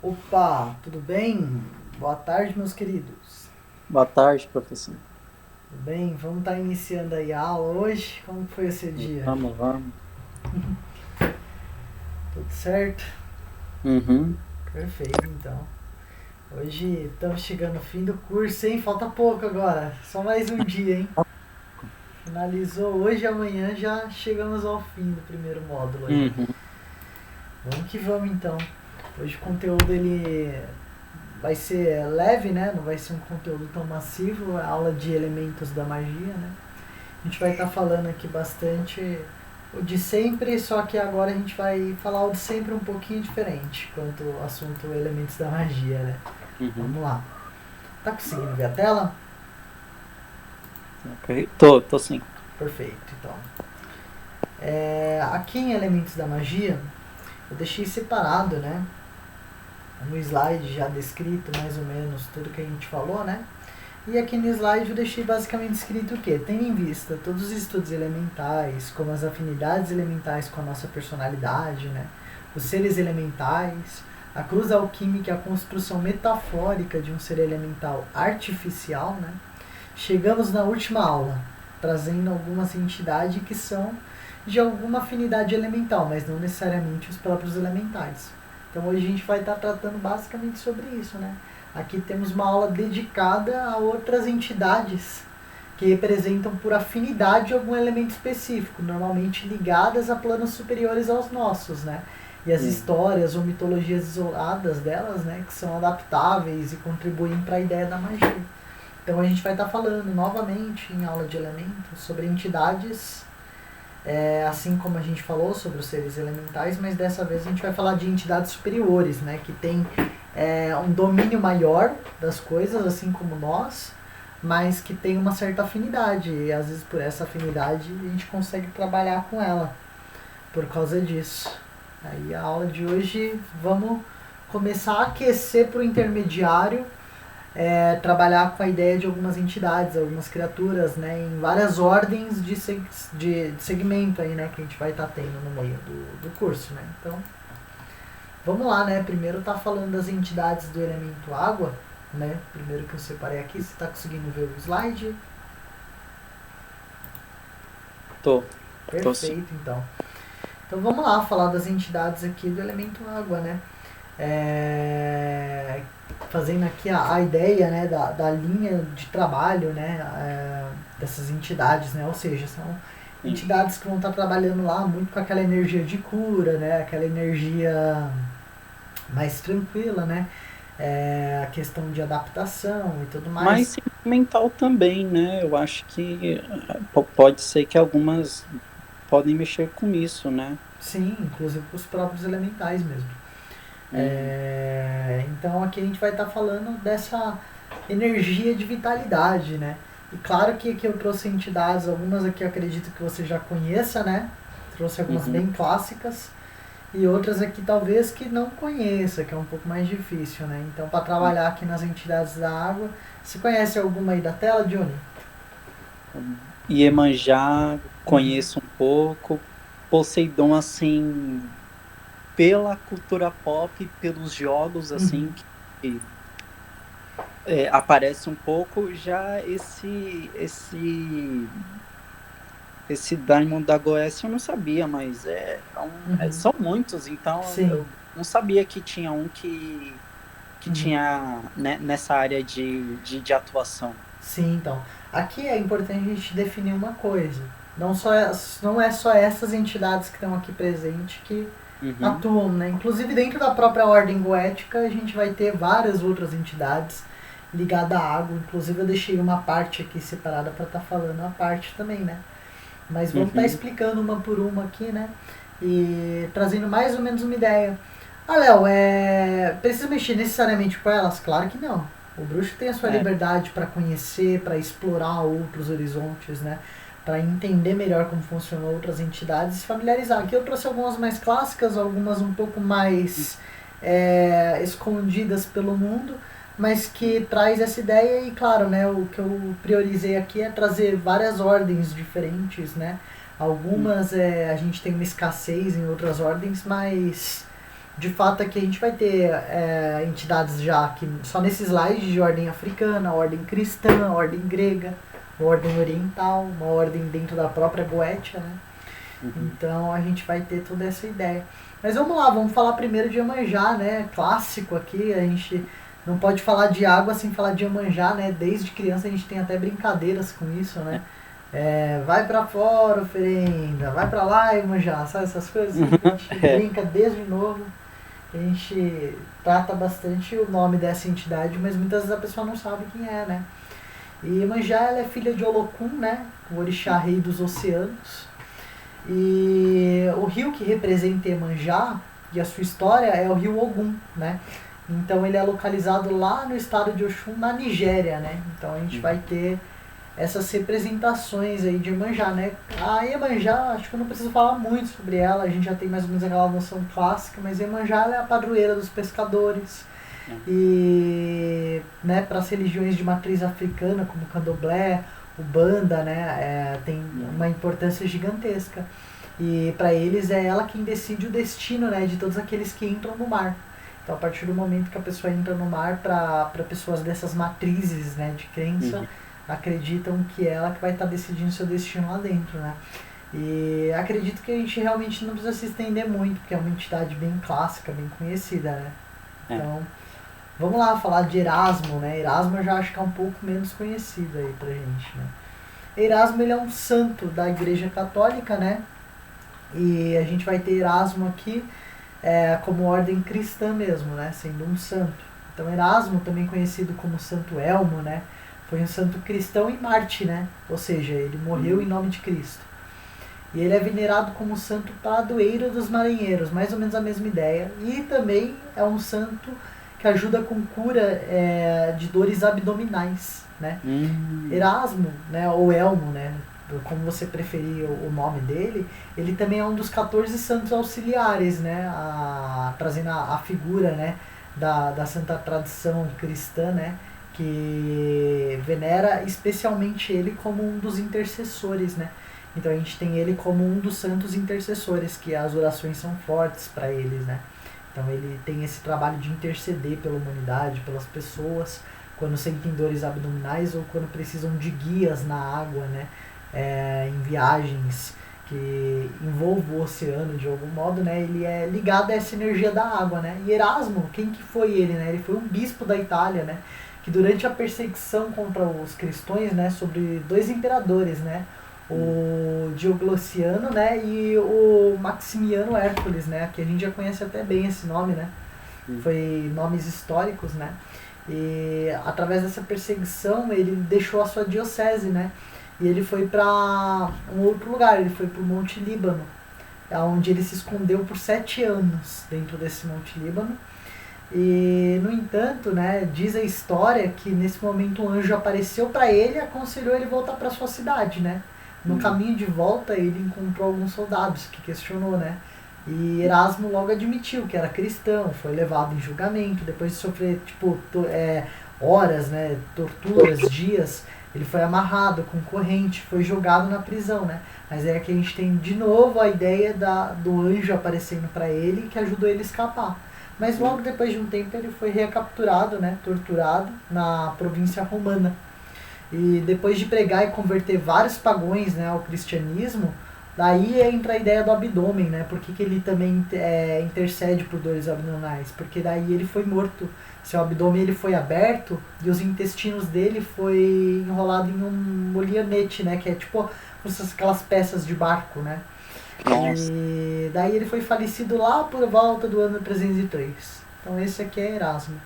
Opa, tudo bem? Boa tarde, meus queridos. Boa tarde, professor. Tudo bem? Vamos estar iniciando aí a aula hoje. Como foi esse dia? Vamos. Tudo certo? Uhum. Perfeito, então. Hoje estamos chegando ao fim do curso, hein? Falta pouco agora. Só mais um dia, hein? Finalizou hoje e amanhã já chegamos ao fim do primeiro módulo aí. Uhum. Vamos que vamos, então. Hoje o conteúdo ele vai ser leve, né? Não vai ser um conteúdo tão massivo, é aula de elementos da magia, né? A gente vai estar falando aqui bastante o de sempre, só que agora a gente vai falar o de sempre um pouquinho diferente, quanto ao assunto elementos da magia, né? Uhum. Vamos lá. Tá conseguindo ver a tela? Ok. Tô sim. Perfeito, então. Aqui em Elementos da Magia, eu deixei separado, né? No slide já descrito mais ou menos tudo que a gente falou, né? E aqui no slide eu deixei basicamente escrito o quê? Tendo em vista todos os estudos elementais, como as afinidades elementais com a nossa personalidade, né? Os seres elementais, a cruz alquímica, a construção metafórica de um ser elemental artificial, né? Chegamos na última aula, trazendo algumas entidades que são de alguma afinidade elemental, mas não necessariamente os próprios elementais. Então hoje a gente vai estar tratando basicamente sobre isso, né? Aqui temos uma aula dedicada a outras entidades que representam por afinidade algum elemento específico, normalmente ligadas a planos superiores aos nossos, né? E as histórias ou mitologias isoladas delas, né, que são adaptáveis e contribuem para a ideia da magia. Então a gente vai estar falando novamente em aula de elementos sobre entidades, assim como a gente falou sobre os seres elementais, mas dessa vez a gente vai falar de entidades superiores, né, que tem um domínio maior das coisas, assim como nós, mas que tem uma certa afinidade, e às vezes por essa afinidade a gente consegue trabalhar com ela por causa disso. Aí a aula de hoje vamos começar a aquecer para o intermediário, trabalhar com a ideia de algumas entidades, algumas criaturas, né, em várias ordens de segmento aí, né, que a gente vai estar tendo no meio do curso, né. Então, vamos lá, né, primeiro tá falando das entidades do elemento água, né, primeiro que eu separei aqui, você está conseguindo ver o slide? Tô sim. Perfeito, então. Então vamos lá, falar das entidades aqui do elemento água, né. Fazendo aqui a ideia, né, da linha de trabalho, né, dessas entidades, né, ou seja, são Sim. entidades que vão estar trabalhando lá muito com aquela energia de cura, né, aquela energia mais tranquila, né, a questão de adaptação e tudo Mas mais. sentimental também, né? Eu acho que pode ser que algumas podem mexer com isso, né? Sim, inclusive com os próprios elementais mesmo. Uhum. Então aqui a gente vai estar falando dessa energia de vitalidade, né? E claro que aqui eu trouxe entidades, algumas aqui eu acredito que você já conheça, né? Trouxe algumas Uhum. bem clássicas e outras aqui talvez que não conheça, que é um pouco mais difícil, né? Então para trabalhar aqui nas entidades da água, você conhece alguma aí da tela, Johnny? Iemanjá, Uhum. conheço um pouco. Poseidon, assim, pela cultura pop, pelos jogos, Uhum. assim, que aparece um pouco. Já esse Diamond da Goécia eu não sabia, mas Uhum. são muitos, então Sim. eu não sabia que tinha um que Uhum. tinha, né, nessa área de atuação. Sim, então. Aqui é importante a gente definir uma coisa. Não é só essas entidades que estão aqui presentes que Uhum, atuam, né? Inclusive dentro da própria ordem goética a gente vai ter várias outras entidades ligadas à água. Inclusive eu deixei uma parte aqui separada para estar falando a parte também, né? Mas vamos estar uhum, explicando uma por uma aqui, né? E trazendo mais ou menos uma ideia. Ah, Léo, precisa mexer necessariamente com elas? Claro que não. O bruxo tem a sua é, liberdade para conhecer, para explorar outros horizontes, né? Para entender melhor como funcionam outras entidades e se familiarizar. Aqui eu trouxe algumas mais clássicas, algumas um pouco mais escondidas pelo mundo, mas que traz essa ideia e, claro, né, o que eu priorizei aqui é trazer várias ordens diferentes, né? uhum, Algumas a gente tem uma escassez em outras ordens, mas de fato aqui a gente vai ter entidades já aqui, só nesse slide, de ordem africana, ordem cristã, ordem grega, ordem oriental, uma ordem dentro da própria Goetia, né? Então a gente vai ter toda essa ideia. Mas vamos lá, vamos falar primeiro de Iemanjá, né? Clássico aqui, a gente não pode falar de água sem falar de Iemanjá, né? Desde criança a gente tem até brincadeiras com isso, né? Vai pra fora, oferenda, vai pra lá, Iemanjá, sabe essas coisas? A gente brinca desde novo, a gente trata bastante o nome dessa entidade, mas muitas vezes a pessoa não sabe quem é, né? E Iemanjá, ela é filha de Olokun, né? O orixá rei dos oceanos. E o rio que representa Iemanjá e a sua história é o rio Ogum, né? Então ele é localizado lá no estado de Oxum, na Nigéria, né? Então a gente vai ter essas representações aí de Iemanjá, né? A Iemanjá, acho que eu não preciso falar muito sobre ela, a gente já tem mais ou menos aquela noção clássica, mas Iemanjá, ela é a padroeira dos pescadores. E, né, para as religiões de matriz africana, como o Candomblé, o Banda, né, tem uma importância gigantesca. E para eles é ela quem decide o destino, né, de todos aqueles que entram no mar. Então, a partir do momento que a pessoa entra no mar, para pessoas dessas matrizes, né, de crença, acreditam que é ela que vai estar decidindo seu destino lá dentro, né. E acredito que a gente realmente não precisa se estender muito, porque é uma entidade bem clássica, bem conhecida, né. Então, vamos lá falar de Erasmo, né? Erasmo eu já acho que é um pouco menos conhecido aí pra gente, né? Erasmo, ele é um santo da Igreja Católica, né? E a gente vai ter Erasmo aqui como ordem cristã mesmo, né? Sendo um santo. Então Erasmo, também conhecido como Santo Elmo, né? Foi um santo cristão e mártir, né? Ou seja, ele morreu em nome de Cristo. E ele é venerado como santo padroeiro dos marinheiros, mais ou menos a mesma ideia. E também é um santo que ajuda com cura de dores abdominais, né? Erasmo, né, ou Elmo, né, como você preferir o nome dele, ele também é um dos 14 santos auxiliares, né, trazendo a figura, né, da santa tradição cristã, né, que venera especialmente ele como um dos intercessores, né. Então a gente tem ele como um dos santos intercessores, que as orações são fortes para eles, né. Então ele tem esse trabalho de interceder pela humanidade, pelas pessoas, quando sentem dores abdominais ou quando precisam de guias na água, né? Em viagens que envolvam o oceano de algum modo, né? Ele é ligado a essa energia da água, né? E Erasmo, quem que foi ele, né? Ele foi um bispo da Itália, né? Que durante a perseguição contra os cristãos, né? Sobre 2 imperadores, né? O Diocleciano, né, e o Maximiano Hércules, né, que a gente já conhece até bem esse nome, né, foi nomes históricos, né, e através dessa perseguição ele deixou a sua diocese, né, e ele foi para um outro lugar, ele foi para o Monte Líbano, onde ele se escondeu por 7 anos dentro desse Monte Líbano. E, no entanto, né, diz a história que nesse momento um anjo apareceu para ele e aconselhou ele voltar para sua cidade, né. No caminho de volta ele encontrou alguns soldados que questionou, né? E Erasmo logo admitiu que era cristão, foi levado em julgamento, depois de sofrer horas, né, torturas, dias, ele foi amarrado com corrente, foi jogado na prisão, né? Mas é que a gente tem de novo a ideia do anjo aparecendo para ele que ajudou ele a escapar. Mas logo depois de um tempo ele foi recapturado, né, torturado na província romana. E depois de pregar e converter vários pagões, né, ao cristianismo, daí entra a ideia do abdômen, né? Por que ele também intercede por dores abdominais? Porque daí ele foi morto. Seu abdômen ele foi aberto e os intestinos dele foi enrolado em um molionete, né? Que é tipo aquelas peças de barco, né? Nossa. E daí ele foi falecido lá por volta do ano 303. Então esse aqui é Erasmo.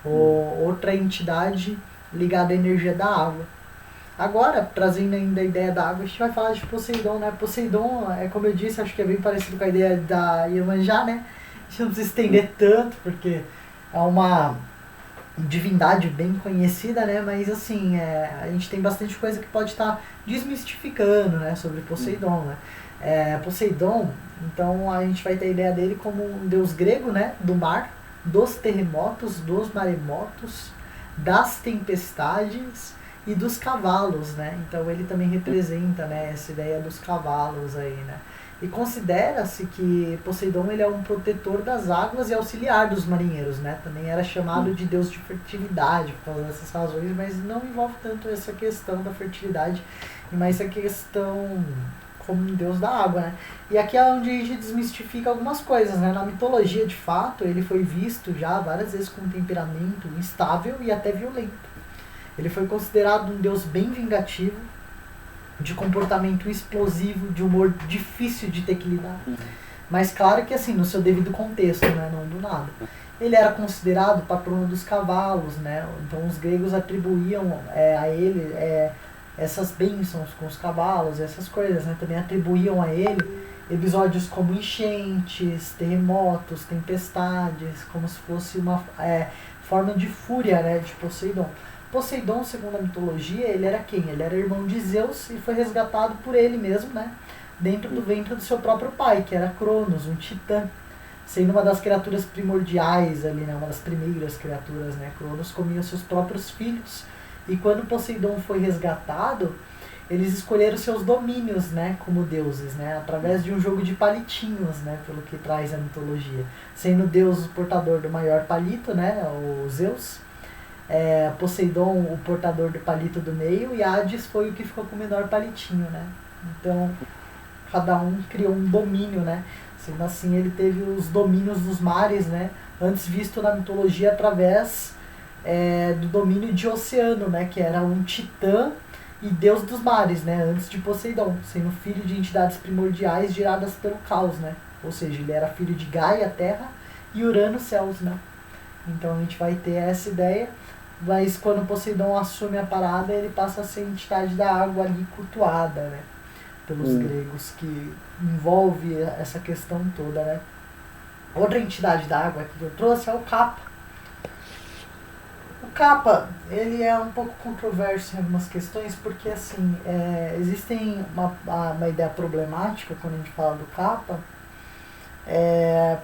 Outra entidade ligada à energia da água. Agora, trazendo ainda a ideia da água, a gente vai falar de Poseidon, né? Poseidon, como eu disse, acho que é bem parecido com a ideia da Iemanjá, né? A gente não precisa estender tanto, porque é uma divindade bem conhecida, né? Mas, assim, a gente tem bastante coisa que pode estar desmistificando, né? Sobre Poseidon, né? Poseidon, então, a gente vai ter a ideia dele como um deus grego, né? Do mar, dos terremotos, dos maremotos, das tempestades e dos cavalos, né? Então ele também representa, né, essa ideia dos cavalos aí, né? E considera-se que Poseidon ele é um protetor das águas e auxiliar dos marinheiros, né? Também era chamado de deus de fertilidade por causa dessas razões, mas não envolve tanto essa questão da fertilidade, mas essa questão como um deus da água, né? E aqui é onde a gente desmistifica algumas coisas, né? Na mitologia, de fato, ele foi visto já várias vezes com um temperamento instável e até violento. Ele foi considerado um deus bem vingativo, de comportamento explosivo, de humor difícil de ter que lidar. Mas claro que assim, no seu devido contexto, né? Não do nada. Ele era considerado patrono dos cavalos, né? Então os gregos atribuíam a ele essas bênçãos com os cavalos, essas coisas, né? Também atribuíam a ele episódios como enchentes, terremotos, tempestades, como se fosse uma forma de fúria, né, de Poseidon. Poseidon, segundo a mitologia, ele era quem? Ele era irmão de Zeus e foi resgatado por ele mesmo, né, dentro do ventre do seu próprio pai, que era Cronos, um titã, sendo uma das criaturas primordiais ali, né, uma das primeiras criaturas, né. Cronos comia seus próprios filhos. E quando Poseidon foi resgatado, eles escolheram seus domínios, né, como deuses, né, através de um jogo de palitinhos, né, pelo que traz a mitologia. Sendo Deus o portador do maior palito, né, o Zeus, Poseidon o portador do palito do meio e Hades foi o que ficou com o menor palitinho, né. Então, cada um criou um domínio, né. Sendo assim, ele teve os domínios dos mares, né, antes visto na mitologia através do domínio de Oceano, né, que era um titã e deus dos mares, né, antes de Poseidon, sendo filho de entidades primordiais geradas pelo caos, né, ou seja, ele era filho de Gaia, terra, e Urano, céus, né. Então a gente vai ter essa ideia, mas quando Poseidon assume a parada, ele passa a ser entidade da água ali cultuada, né, pelos gregos, que envolve essa questão toda, né. Outra entidade da água que eu trouxe é o Kappa. O Kappa, ele é um pouco controverso em algumas questões, porque assim, existem uma ideia problemática quando a gente fala do Kappa,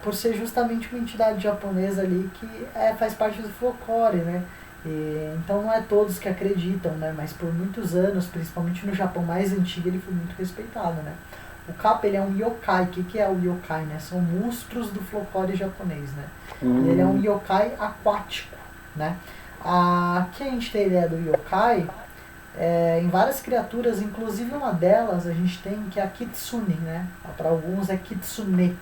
por ser justamente uma entidade japonesa ali que faz parte do folclore, né? Então não é todos que acreditam, né? Mas por muitos anos, principalmente no Japão mais antigo, ele foi muito respeitado, né? O Kappa, ele é um yokai. O que é o yokai, né? São monstros do folclore japonês, né? Ele é um yokai aquático, né? Aqui a gente tem a ideia do yokai em várias criaturas, inclusive uma delas a gente tem que é a kitsune, né? Para alguns é kitsune.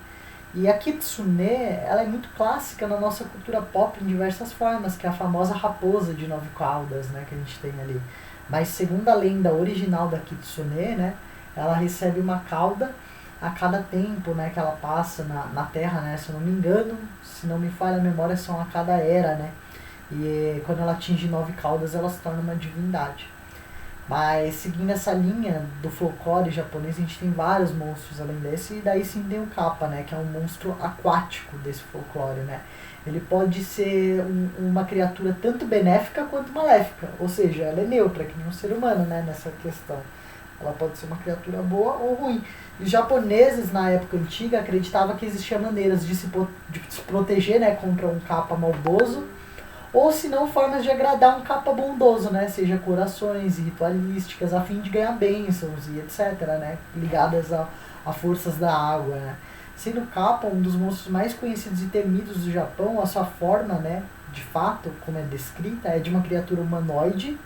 E a kitsune, ela é muito clássica na nossa cultura pop em diversas formas, que é a famosa raposa de 9 caudas, né, que a gente tem ali. Mas segundo a lenda original da kitsune, né, ela recebe uma cauda a cada tempo, né, que ela passa na Terra, né, se eu não me engano, se não me falha a memória, são a cada era, né. E quando ela atinge 9 caudas, ela se torna uma divindade. Mas seguindo essa linha do folclore japonês, a gente tem vários monstros além desse, e daí sim tem o Kappa, né, que é um monstro aquático desse folclore, né. Ele pode ser uma criatura tanto benéfica quanto maléfica, ou seja, ela é neutra, que nem um ser humano, né, nessa questão. Ela pode ser uma criatura boa ou ruim. Os japoneses, na época antiga, acreditavam que existiam maneiras de se proteger, né, contra um Kappa maldoso, ou se não, formas de agradar um Kappa bondoso, né? Seja corações e ritualísticas, a fim de ganhar bênçãos e etc, né? Ligadas a forças da água, né? Sendo o Kappa um dos monstros mais conhecidos e temidos do Japão, a sua forma, né, de fato, como é descrita, é de uma criatura humanoide,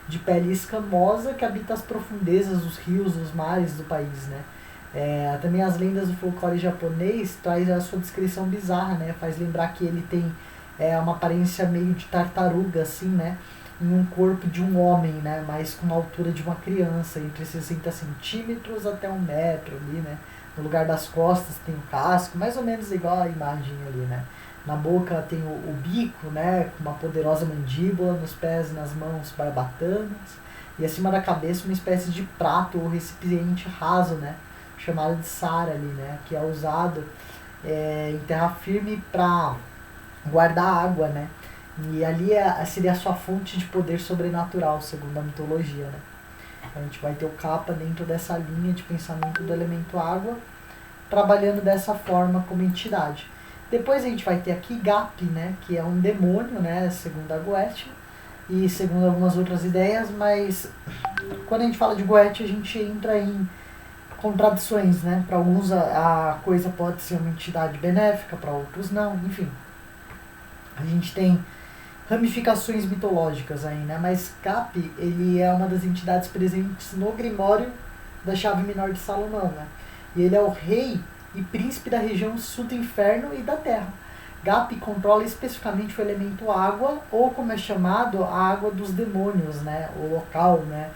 de pele escamosa, que habita as profundezas dos rios, dos mares do país, né? Também as lendas do folclore japonês traz a sua descrição bizarra, né? Faz lembrar que ele tem uma aparência meio de tartaruga, assim, né? Em um corpo de um homem, né? Mas com uma altura de uma criança, entre 60 centímetros até 1 metro ali, né? No lugar das costas tem o casco, mais ou menos igual a imagem ali, né? Na boca tem o bico, né? Com uma poderosa mandíbula, nos pés e nas mãos barbatanas, e acima da cabeça uma espécie de prato ou recipiente raso, né? Chamado de sara ali, né? Que é usado em terra firme para guardar água, né? E ali seria a sua fonte de poder sobrenatural, segundo a mitologia, né? Então a gente vai ter o Kappa dentro dessa linha de pensamento do elemento água, trabalhando dessa forma como entidade. Depois a gente vai ter aqui Gap, né? Que é um demônio, né? Segundo a Goethe, e segundo algumas outras ideias, mas quando a gente fala de Goethe, a gente entra em contradições, né? Para alguns a coisa pode ser uma entidade benéfica, para outros não, enfim. A gente tem ramificações mitológicas aí, né? Mas Cap, ele é uma das entidades presentes no Grimório da Chave Menor de Salomão, né? E ele é o rei e príncipe da região sul do inferno e da terra. Gap controla especificamente o elemento água, ou como é chamado, a água dos demônios, né? O local, né?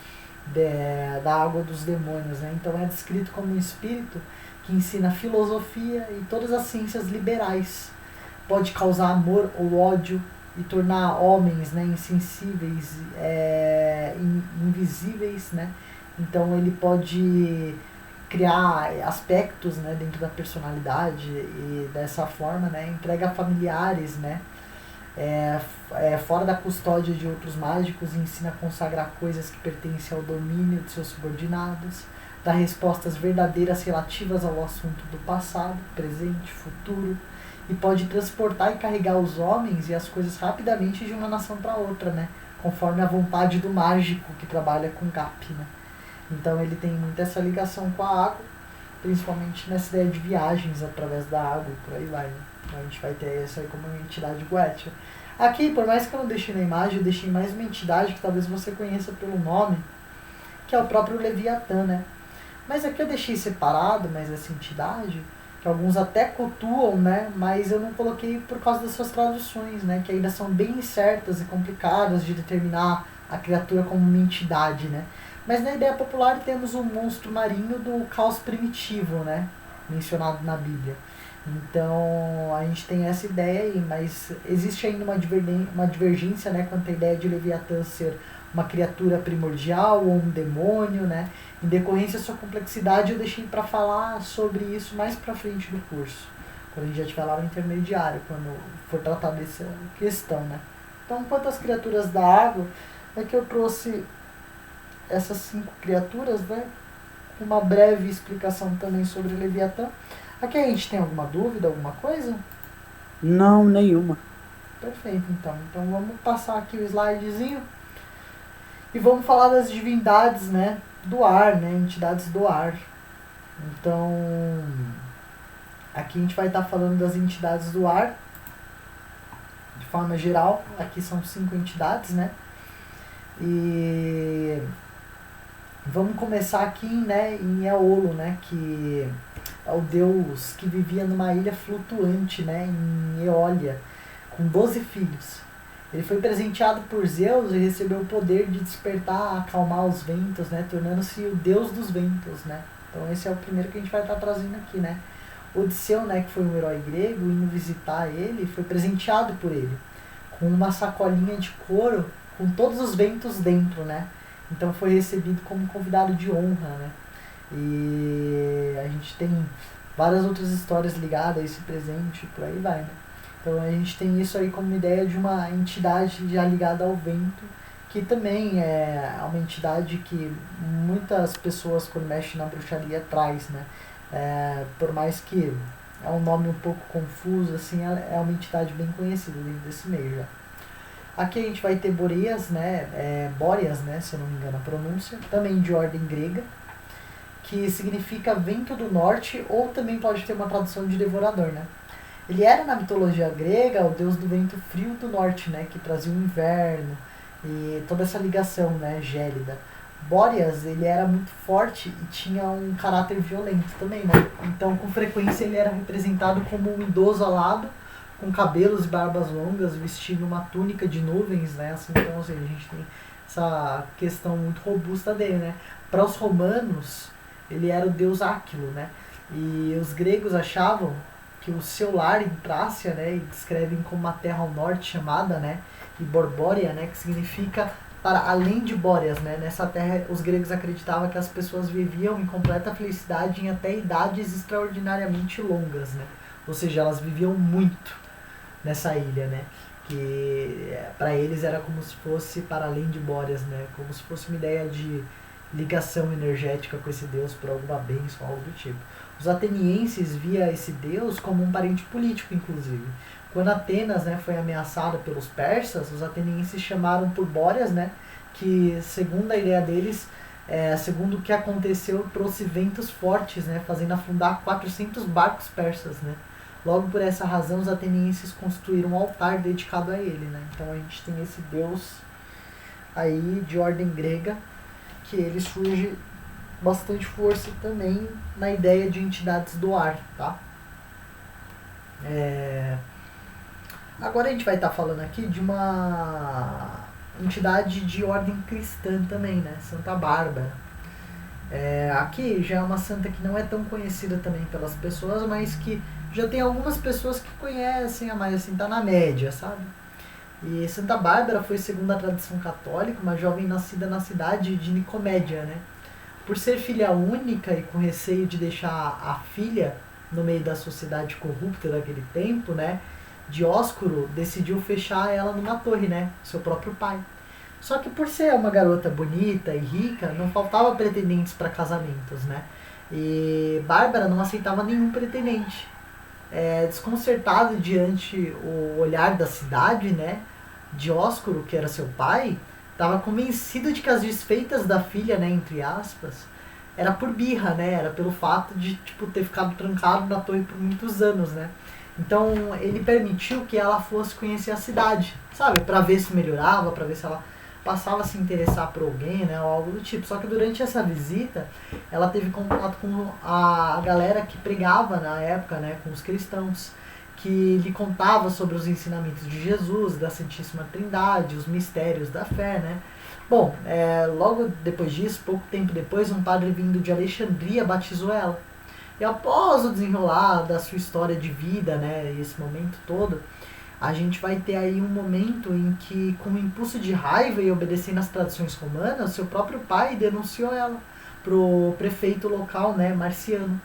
Da água dos demônios, né? Então é descrito como um espírito que ensina filosofia e todas as ciências liberais. Pode causar amor ou ódio e tornar homens, né, insensíveis, invisíveis, né? Então ele pode criar aspectos, né, dentro da personalidade e dessa forma, né, entrega familiares, né, fora da custódia de outros mágicos, ensina a consagrar coisas que pertencem ao domínio de seus subordinados, dá respostas verdadeiras relativas ao assunto do passado, presente, futuro, e pode transportar e carregar os homens e as coisas rapidamente de uma nação para outra, né, conforme a vontade do mágico que trabalha com Gap, né. Então ele tem muito essa ligação com a água, principalmente nessa ideia de viagens através da água e por aí vai, né? Então a gente vai ter essa aí como uma entidade goética. Aqui, por mais que eu não deixei na imagem, eu deixei mais uma entidade que talvez você conheça pelo nome, que é o próprio Leviatã, né? Mas aqui eu deixei separado, mas essa entidade, que alguns até cultuam, né? Mas eu não coloquei por causa das suas traduções, né? Que ainda são bem incertas e complicadas de determinar a criatura como uma entidade, né? Mas na ideia popular temos um monstro marinho do caos primitivo, né? Mencionado na Bíblia. Então a gente tem essa ideia aí, mas existe ainda uma divergência, né, quanto à ideia de Leviatã ser uma criatura primordial ou um demônio, né? Em decorrência da sua complexidade, eu deixei para falar sobre isso mais para frente do curso, quando a gente já estiver lá no intermediário, quando for tratar dessa questão, né? Então, quanto às criaturas da água, é que eu trouxe essas 5 criaturas, né? Uma breve explicação também sobre Leviatã. Aqui a gente tem alguma dúvida, alguma coisa? Não, nenhuma. Perfeito, então. Então vamos passar aqui o slidezinho e vamos falar das divindades, né? Do ar, né? Entidades do ar. Então, aqui a gente vai estar falando das entidades do ar de forma geral. Aqui são 5 entidades, né? E vamos começar aqui, né, em Éolo, né, que é o deus que vivia numa ilha flutuante, né, em Eólia, com 12 filhos. Ele foi presenteado por Zeus e recebeu o poder de despertar, acalmar os ventos, né, tornando-se o deus dos ventos, né. Então esse é o primeiro que a gente vai estar trazendo aqui, né. Odisseu, né, que foi um herói grego, indo visitar ele, foi presenteado por ele com uma sacolinha de couro com todos os ventos dentro, né. Então foi recebido como convidado de honra, né? E a gente tem várias outras histórias ligadas a esse presente, por aí vai, né? Então a gente tem isso aí como ideia de uma entidade já ligada ao vento, que também é uma entidade que muitas pessoas quando mexem na bruxaria traz, né? Por mais que é um nome um pouco confuso, assim, é uma entidade bem conhecida dentro desse meio já. Aqui a gente vai ter Boreas, né, Bóreas, né, se eu não me engano a pronúncia, também de ordem grega, que significa vento do norte, ou também pode ter uma tradução de devorador, né. Ele era na mitologia grega o deus do vento frio do norte, né, que trazia o inverno e toda essa ligação, né, gélida. Bóreas, ele era muito forte e tinha um caráter violento também, né, então com frequência ele era representado como um idoso alado, com cabelos e barbas longas, vestindo uma túnica de nuvens, né? Assim, então, assim, a gente tem essa questão muito robusta dele, né? Para os romanos, ele era o deus Áquilo, né? E os gregos achavam que o seu lar em Trácia, né? E descrevem como uma terra ao norte chamada, né? E Borbória, né? Que significa para além de Bóreas, né? Nessa terra, os gregos acreditavam que as pessoas viviam em completa felicidade em até idades extraordinariamente longas, né? Ou seja, elas viviam muito nessa ilha, né? Que para eles era como se fosse para além de Bóreas, né? Como se fosse uma ideia de ligação energética com esse deus por alguma bênção, algo do tipo. Os atenienses via esse deus como um parente político, inclusive. Quando Atenas, né, foi ameaçada pelos persas, os atenienses chamaram por Bóreas, né? Que segundo a ideia deles segundo o que aconteceu, trouxe ventos fortes, né, fazendo afundar 400 barcos persas, né. Logo por essa razão, os atenienses construíram um altar dedicado a ele, né. Então a gente tem esse deus aí de ordem grega, que ele surge bastante força também na ideia de entidades do ar, tá? Agora a gente vai estar falando aqui de uma entidade de ordem cristã também, né? Santa Bárbara. Aqui já é uma santa que não é tão conhecida também pelas pessoas, mas que já tem algumas pessoas que conhecem, mas assim, tá na média, sabe? E Santa Bárbara foi, segundo a tradição católica, uma jovem nascida na cidade de Nicomédia, né? Por ser filha única e com receio de deixar a filha no meio da sociedade corrupta daquele tempo, né? Dióscuro decidiu fechar ela numa torre, né? Seu próprio pai. Só que por ser uma garota bonita e rica, não faltava pretendentes para casamentos, né? E Bárbara não aceitava nenhum pretendente. Desconcertado diante o olhar da cidade, né? Dióscuro, que era seu pai, estava convencido de que as desfeitas da filha, né, entre aspas, era por birra, né? Era pelo fato de tipo ter ficado trancado na torre por muitos anos, né? Então ele permitiu que ela fosse conhecer a cidade, sabe? Para ver se melhorava, para ver se ela passava a se interessar por alguém, né? Ou algo do tipo. Só que durante essa visita, ela teve contato com a galera que pregava na época, né? Com os cristãos, que lhe contava sobre os ensinamentos de Jesus, da Santíssima Trindade, os mistérios da fé, né? Bom, logo depois disso, pouco tempo depois, um padre vindo de Alexandria batizou ela. E após o desenrolar da sua história de vida, né, esse momento todo, a gente vai ter aí um momento em que, com um impulso de raiva e obedecendo às tradições romanas, seu próprio pai denunciou ela pro prefeito local, né, Marciano,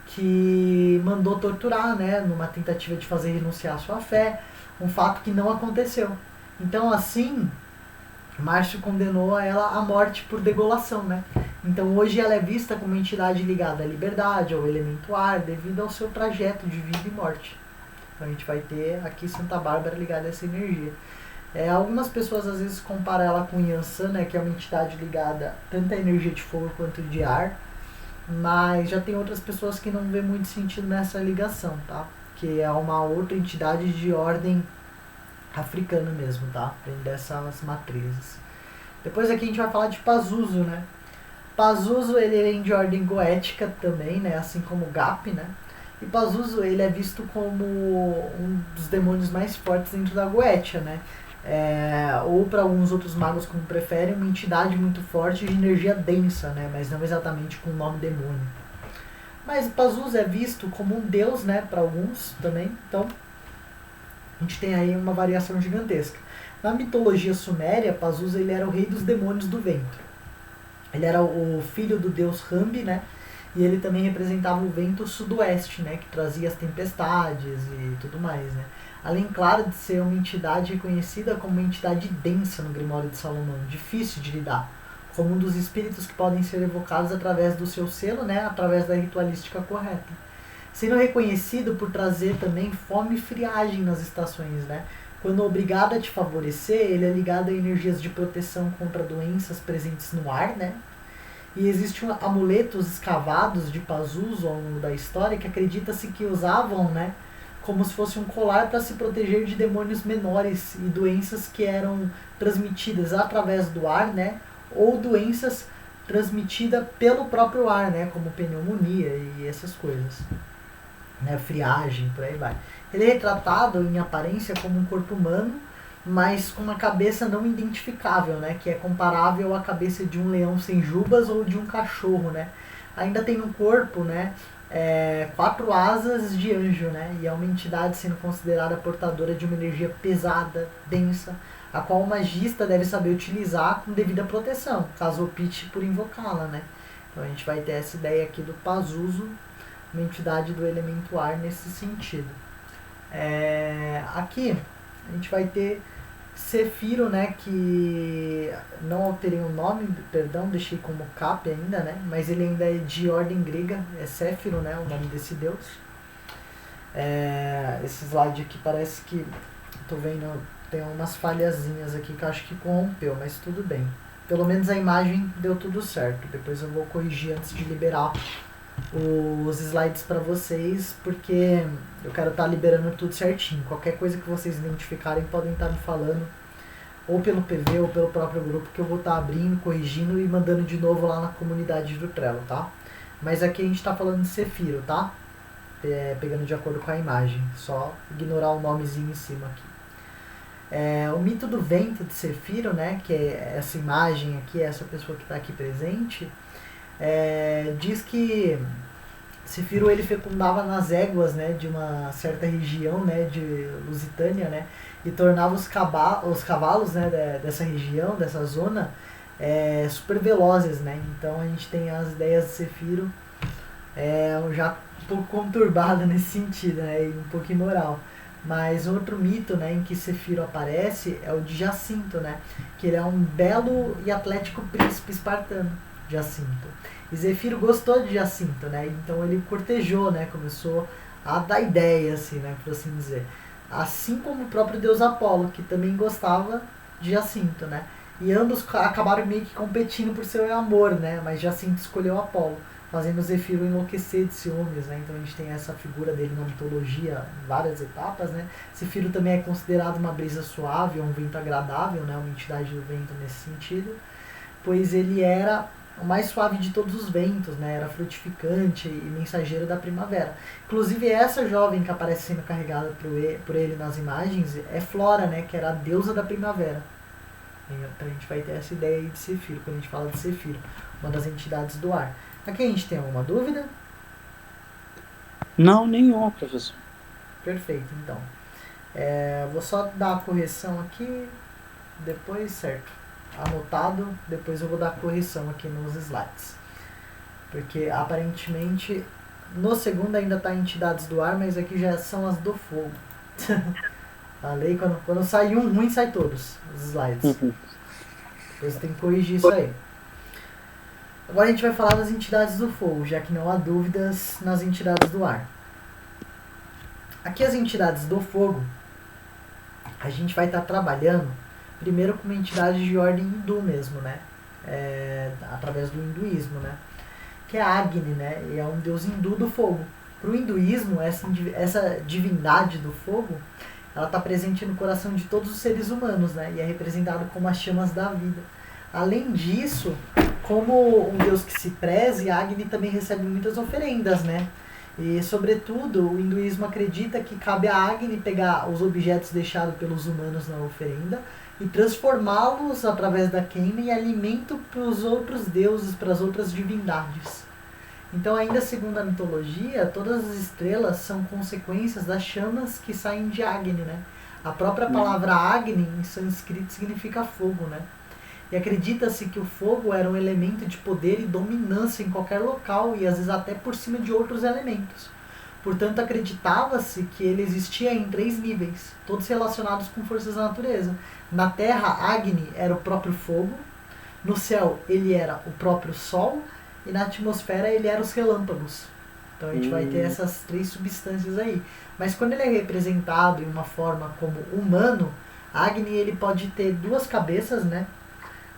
que mandou torturar, né, numa tentativa de fazer renunciar à sua fé, um fato que não aconteceu. Então, assim, Márcio condenou ela à morte por degolação, né? Então hoje ela é vista como uma entidade ligada à liberdade, ao elemento ar, devido ao seu trajeto de vida e morte. Então a gente vai ter aqui Santa Bárbara ligada a essa energia. Algumas pessoas às vezes comparam ela com Yansan, né, que é uma entidade ligada tanto à energia de fogo quanto de ar, mas já tem outras pessoas que não vê muito sentido nessa ligação, tá? Que é uma outra entidade de ordem africana mesmo, tá? Vem dessas matrizes. Depois aqui a gente vai falar de Pazuzu, né? Pazuzu, ele vem de ordem goética também, né? Assim como Gap, né? E Pazuzu, ele é visto como um dos demônios mais fortes dentro da Goetia, né? Ou para alguns outros magos, como preferem, uma entidade muito forte de energia densa, né? Mas não exatamente com o nome demônio. Mas Pazuzu é visto como um deus, né? Para alguns também. Então, a gente tem aí uma variação gigantesca. Na mitologia suméria, Pazuzu ele era o rei dos demônios do vento. Ele era o filho do deus Rambi, né? E ele também representava o vento sudoeste, né? Que trazia as tempestades e tudo mais, né? Além, claro, de ser uma entidade reconhecida como uma entidade densa no Grimório de Salomão, difícil de lidar, como um dos espíritos que podem ser evocados através do seu selo, né? Através da ritualística correta. Sendo reconhecido por trazer também fome e friagem nas estações, né? Quando obrigado a te favorecer, ele é ligado a energias de proteção contra doenças presentes no ar, né? E existem amuletos escavados de Pazuzu ao longo da história que acredita-se que usavam, né, como se fosse um colar para se proteger de demônios menores e doenças que eram transmitidas através do ar, né? Ou doenças transmitidas pelo próprio ar, né? Como pneumonia e essas coisas. Né, friagem, por aí vai. Ele é retratado em aparência como um corpo humano, mas com uma cabeça não identificável, né, que é comparável à cabeça de um leão sem jubas ou de um cachorro, né. Ainda tem no corpo, né, 4 asas de anjo, né, e é uma entidade sendo considerada portadora de uma energia pesada, densa, a qual o magista deve saber utilizar com devida proteção, caso opte por invocá-la, né. Então a gente vai ter essa ideia aqui do Pazuzu, uma entidade do elemento ar nesse sentido. Aqui a gente vai ter Cefiro, né, que não alterei o nome, perdão, deixei como Cap ainda, né, mas ele ainda é de ordem grega, é Céfiro, né, o nome desse deus. Esse slide aqui parece que, tô vendo, tem umas falhazinhas aqui que eu acho que corrompeu, mas tudo bem. pelo menos a imagem deu tudo certo. Depois eu vou corrigir antes de liberar os slides para vocês, porque eu quero estar liberando tudo certinho. Qualquer coisa que vocês identificarem podem estar me falando, ou pelo PV ou pelo próprio grupo, que eu vou estar abrindo, corrigindo e mandando de novo lá na comunidade do Trello, tá? Mas aqui a gente está falando de Cefiro, tá? Pegando de acordo com a imagem, só ignorar o nomezinho em cima aqui. O mito do vento de Cefiro, né, que é essa imagem aqui, essa pessoa que está aqui presente, diz que Cefiro ele fecundava nas éguas, né, de uma certa região, né, de Lusitânia, né, e tornava os cavalos, né, dessa região, dessa zona, super velozes, né. Então a gente tem as ideias de Cefiro já um pouco conturbada nesse sentido, né, e um pouco imoral. Mas outro mito, né, em que Cefiro aparece é o de Jacinto, né, que ele é um belo e atlético príncipe espartano, Jacinto. E Zefiro gostou de Jacinto, né, então ele cortejou, né, começou a dar ideia, assim, né, por assim dizer. Assim como o próprio deus Apolo, que também gostava de Jacinto, né. E ambos acabaram meio que competindo por seu amor, né, mas Jacinto escolheu Apolo, fazendo Zefiro enlouquecer de ciúmes, né? Então a gente tem essa figura dele na mitologia em várias etapas, né? Zefiro também é considerado uma brisa suave, um vento agradável, né? Uma entidade do vento nesse sentido, pois ele era o mais suave de todos os ventos, né? Era frutificante e mensageiro da primavera. Inclusive essa jovem que aparece sendo carregada por ele nas imagens é Flora, né? Que era a deusa da primavera. Então a gente vai ter essa ideia aí de Zefiro, quando a gente fala de Zefiro, uma das entidades do ar. Aqui a gente tem alguma dúvida? Não, nenhuma, professor. Perfeito, então. Vou só dar a correção aqui, depois, certo. Anotado, depois eu vou dar a correção aqui nos slides. Porque aparentemente no segundo ainda está entidades do ar, mas aqui já são as do fogo. Falei, quando sai um ruim, sai todos os slides. Depois tem que corrigir isso aí. Agora a gente vai falar das entidades do fogo, já que não há dúvidas nas entidades do ar. Aqui as entidades do fogo, a gente vai estar trabalhando primeiro com uma entidade de ordem hindu mesmo, né? Através do hinduísmo, né? Que é Agni, né? E é um deus hindu do fogo. Para o hinduísmo, essa divindade do fogo, ela está presente no coração de todos os seres humanos, né? E é representado como as chamas da vida. Além disso, como um deus que se preze, Agni também recebe muitas oferendas, né? E, sobretudo, o hinduísmo acredita que cabe a Agni pegar os objetos deixados pelos humanos na oferenda e transformá-los, através da queima, em alimento para os outros deuses, para as outras divindades. Então, ainda segundo a mitologia, todas as estrelas são consequências das chamas que saem de Agni, né? A própria palavra Agni, em sânscrito, significa fogo, né? E acredita-se que o fogo era um elemento de poder e dominância em qualquer local e às vezes até por cima de outros elementos. Portanto, acreditava-se que ele existia em 3 níveis, todos relacionados com forças da natureza. Na Terra, Agni era o próprio fogo, no céu ele era o próprio sol e na atmosfera ele era os relâmpagos. Então a gente vai ter essas 3 substâncias aí. Mas quando ele é representado em uma forma como humano, Agni ele pode ter 2 cabeças, né?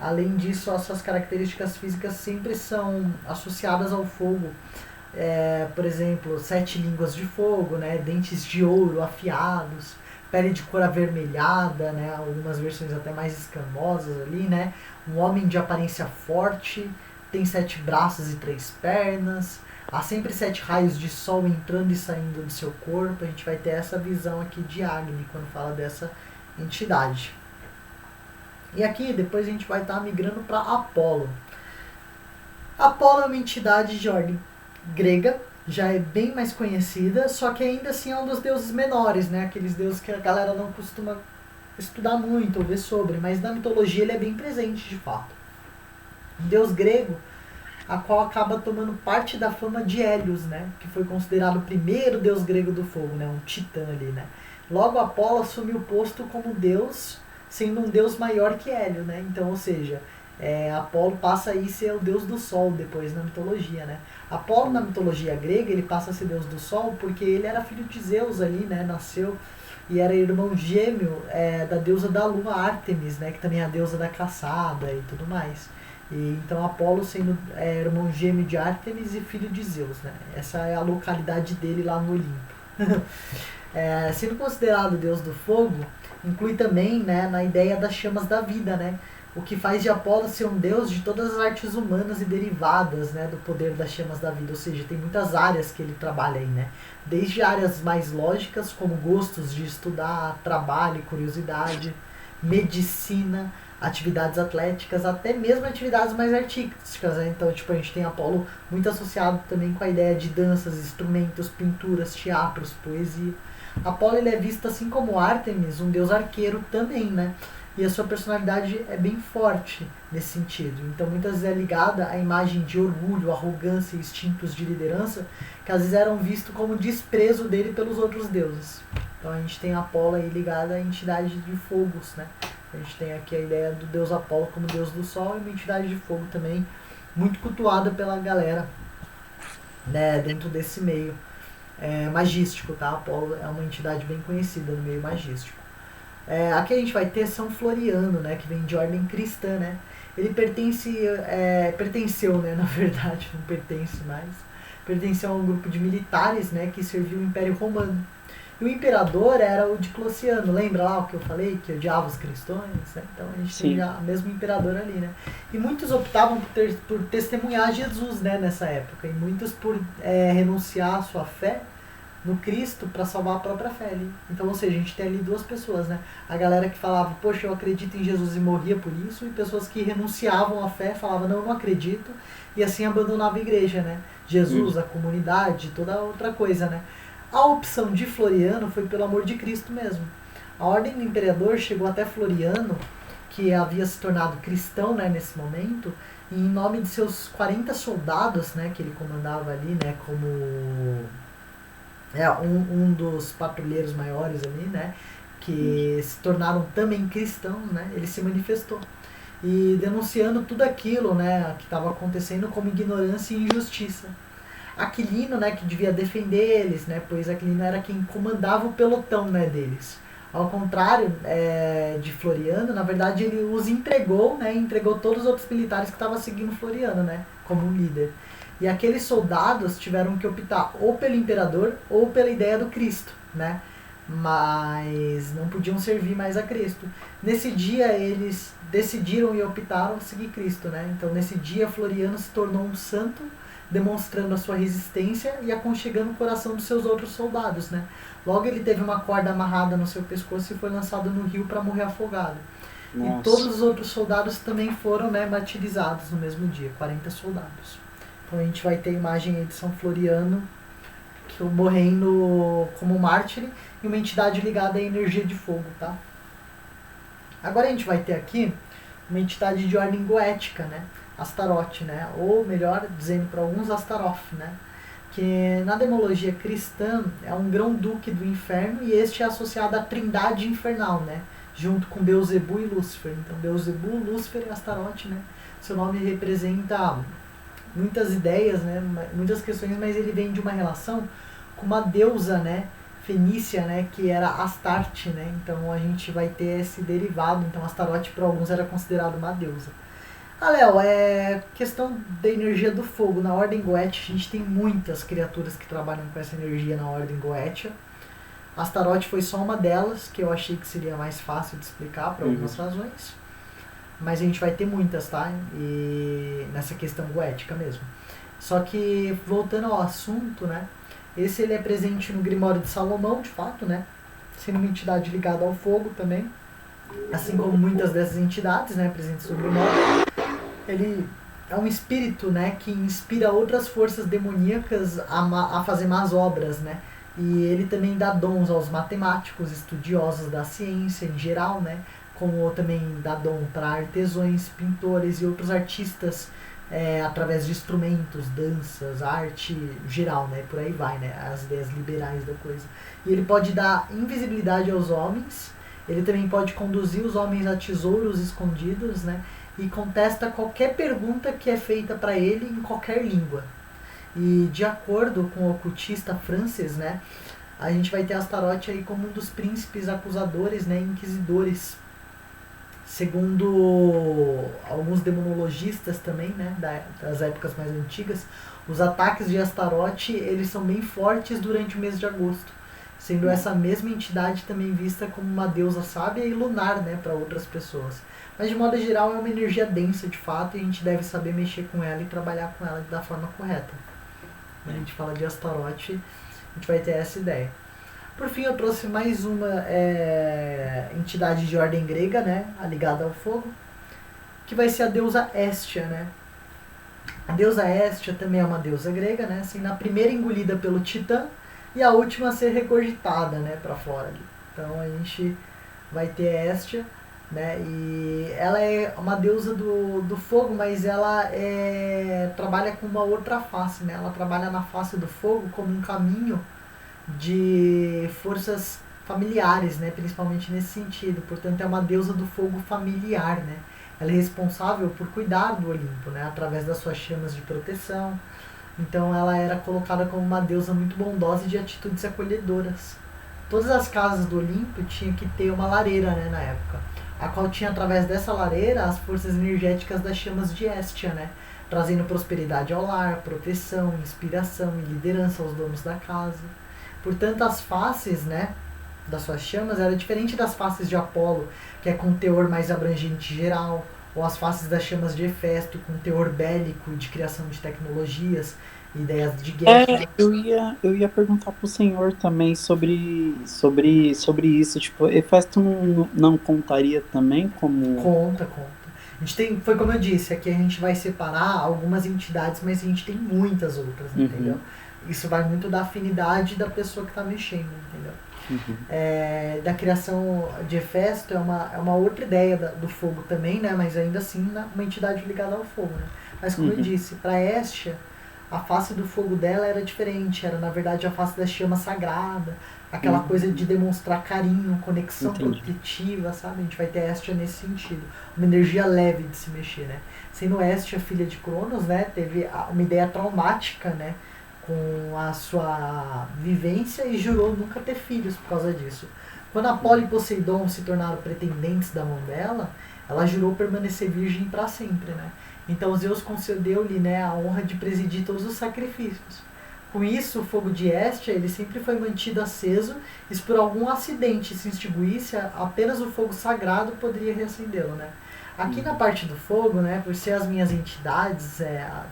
Além disso, as suas características físicas sempre são associadas ao fogo. Por exemplo, 7 línguas de fogo, né? Dentes de ouro afiados, pele de cor avermelhada, né? Algumas versões até mais escamosas ali, né? Um homem de aparência forte, tem 7 braços e 3 pernas. Há sempre 7 raios de sol entrando e saindo do seu corpo. A gente vai ter essa visão aqui de Agni quando fala dessa entidade. E aqui depois a gente vai estar migrando para Apolo. Apolo é uma entidade de ordem grega, já é bem mais conhecida, só que ainda assim é um dos deuses menores, né? Aqueles deuses que a galera não costuma estudar muito ou ver sobre, mas na mitologia ele é bem presente de fato. Um deus grego, a qual acaba tomando parte da fama de Hélios, né? Que foi considerado o primeiro deus grego do fogo, né? Um titã ali, né? Logo Apolo assumiu o posto como deus, sendo um deus maior que Hélio, né? Então, ou seja, Apolo passa a ser o deus do sol depois na mitologia, né? Apolo na mitologia grega, ele passa a ser deus do sol porque ele era filho de Zeus ali, né? Nasceu e era irmão gêmeo da deusa da lua Ártemis, né? Que também é a deusa da caçada e tudo mais. E, então Apolo sendo irmão gêmeo de Ártemis e filho de Zeus, né? Essa é a localidade dele lá no Olimpo. Sendo considerado deus do fogo, inclui também, né, na ideia das chamas da vida, né? O que faz de Apolo ser um deus de todas as artes humanas e derivadas, né, do poder das chamas da vida. Ou seja, tem muitas áreas que ele trabalha aí, né? Desde áreas mais lógicas, como gostos de estudar, trabalho, curiosidade, medicina, atividades atléticas, até mesmo atividades mais artísticas, né? Então, tipo, a gente tem Apolo muito associado também com a ideia de danças, instrumentos, pinturas, teatros, poesia. Apolo, ele é visto, assim como Ártemis, um deus arqueiro também, né? E a sua personalidade é bem forte nesse sentido. Então, muitas vezes é ligada à imagem de orgulho, arrogância e instintos de liderança, que às vezes eram vistos como desprezo dele pelos outros deuses. Então, a gente tem Apolo aí ligada à entidade de fogos, né? A gente tem aqui a ideia do deus Apolo como deus do sol e uma entidade de fogo também muito cultuada pela galera, né, dentro desse meio magístico, tá? Apolo é uma entidade bem conhecida no meio magístico. Aqui a gente vai ter São Floriano, né, que vem de ordem cristã, né? Ele pertenceu, né, na verdade, não pertence mais, pertenceu a um grupo de militares, né, que serviu o Império Romano. E o imperador era o Diocleciano, lembra lá o que eu falei, que odiava os cristãos, né? Então a gente tem já o mesmo imperador ali, né? E muitos optavam por testemunhar Jesus, né, nessa época, e muitos por renunciar à sua fé no Cristo para salvar a própria fé ali. Então, ou seja, a gente tem ali duas pessoas, né? A galera que falava, poxa, eu acredito em Jesus e morria por isso, e pessoas que renunciavam à fé, falavam, não, eu não acredito, e assim abandonavam a igreja, né? Jesus, a comunidade, toda outra coisa, né? A opção de Floriano foi pelo amor de Cristo mesmo. A ordem do imperador chegou até Floriano, que havia se tornado cristão, né, nesse momento, e em nome de seus 40 soldados, né, que ele comandava ali, né, como um dos patrulheiros maiores ali, né, que se tornaram também cristãos, né, ele se manifestou. E denunciando tudo aquilo, né, que estava acontecendo como ignorância e injustiça. Aquilino, né, que devia defender eles, né, pois Aquilino era quem comandava o pelotão, né, deles. Ao contrário de Floriano, na verdade ele os entregou, né, entregou todos os outros militares que estavam seguindo Floriano, né, como um líder. E aqueles soldados tiveram que optar ou pelo imperador ou pela ideia do Cristo, né, mas não podiam servir mais a Cristo. Nesse dia eles decidiram e optaram seguir Cristo, né, então nesse dia Floriano se tornou um santo, demonstrando a sua resistência e aconchegando o coração dos seus outros soldados, né? Logo ele teve uma corda amarrada no seu pescoço e foi lançado no rio para morrer afogado. Nossa. E todos os outros soldados também foram, né, martirizados no mesmo dia, 40 soldados. Então a gente vai ter a imagem aí de São Floriano que morrendo como mártir e uma entidade ligada à energia de fogo, tá? Agora a gente vai ter aqui uma entidade de ordem goética, né? Astarote, né? Ou melhor dizendo para alguns, Astaroth, né? Que na demologia cristã é um grão-duque do inferno e este é associado à trindade infernal, né? Junto com Beelzebub e Lúcifer. Então Beelzebub, Lúcifer e Astarote, né? Seu nome representa muitas ideias, né? Muitas questões, mas ele vem de uma relação com uma deusa, né? Fenícia, né? Que era Astarte, né? Então a gente vai ter esse derivado. Então Astarote para alguns era considerado uma deusa. Léo, questão da energia do fogo. Na Ordem Goetia, a gente tem muitas criaturas que trabalham com essa energia na Ordem Goetia. Astarote foi só uma delas, que eu achei que seria mais fácil de explicar por algumas razões. Mas a gente vai ter muitas, tá? E nessa questão goética mesmo. Só que, voltando ao assunto, né? Esse ele é presente no Grimório de Salomão, de fato, né? Sendo uma entidade ligada ao fogo também. Assim como muitas dessas entidades, né, presentes no Grimório. Ele é um espírito, né, que inspira outras forças demoníacas a fazer más obras, né? E ele também dá dons aos matemáticos, estudiosos da ciência em geral, né? Como também dá dom para artesãos, pintores e outros artistas através de instrumentos, danças, arte geral, né? Por aí vai, né? As ideias liberais da coisa. E ele pode dar invisibilidade aos homens. Ele também pode conduzir os homens a tesouros escondidos, né? e contesta qualquer pergunta que é feita para ele em qualquer língua. E de acordo com o ocultista Francis, né, a gente vai ter Astaroth aí como um dos príncipes acusadores, né, inquisidores. Segundo alguns demonologistas também, né, das épocas mais antigas, os ataques de Astaroth, eles são bem fortes durante o mês de agosto, sendo essa mesma entidade também vista como uma deusa sábia e lunar, né, para outras pessoas. Mas de modo geral é uma energia densa de fato e a gente deve saber mexer com ela e trabalhar com ela da forma correta. Quando a gente fala de Astaroth, a gente vai ter essa ideia. Por fim, eu trouxe mais uma entidade de ordem grega, né, ligada ao fogo, que vai ser a deusa Hestia, né. A deusa Hestia também é uma deusa grega, né, assim, na primeira engolida pelo Titã e a última a ser regurgitada, né, para fora ali. Então a gente vai ter Hestia, né, e ela é uma deusa do fogo, mas ela trabalha com uma outra face, né, ela trabalha na face do fogo como um caminho de forças familiares, né, principalmente nesse sentido. Portanto, é uma deusa do fogo familiar, né. Ela é responsável por cuidar do Olimpo, né, através das suas chamas de proteção. Então, ela era colocada como uma deusa muito bondosa e de atitudes acolhedoras. Todas as casas do Olimpo tinham que ter uma lareira, né, na época, a qual tinha através dessa lareira as forças energéticas das chamas de Hestia, né, trazendo prosperidade ao lar, proteção, inspiração e liderança aos donos da casa. Portanto, as faces, né, das suas chamas era diferente das faces de Apolo, que é com um teor mais abrangente geral, ou as faces das chamas de Hefesto, com teor bélico de criação de tecnologias, ideias de guerra. Eu ia perguntar pro senhor também sobre isso. Tipo, Hefesto não contaria também como... Conta. A gente tem, foi como eu disse, aqui a gente vai separar algumas entidades, mas a gente tem muitas outras, entendeu? Isso vai muito da afinidade da pessoa que está mexendo, entendeu? Da criação de Hefesto é uma outra ideia do fogo também, né? Mas ainda assim uma entidade ligada ao fogo, né? Mas como eu disse, para Hestia, a face do fogo dela era diferente, era na verdade a face da chama sagrada, aquela coisa de demonstrar carinho, conexão protetiva, sabe? A gente vai ter Hestia nesse sentido, uma energia leve de se mexer, né? Sendo Hestia filha de Cronos, né? Teve uma ideia traumática, né, com a sua vivência e jurou nunca ter filhos por causa disso. Quando Apolo e Poseidon se tornaram pretendentes da mão dela, ela jurou permanecer virgem para sempre, né? Então Zeus concedeu-lhe, né, a honra de presidir todos os sacrifícios. Com isso, o fogo de Hestia ele sempre foi mantido aceso e se por algum acidente se extinguisse, apenas o fogo sagrado poderia reacendê-lo, né? Aqui na parte do fogo, né, por ser as minhas entidades,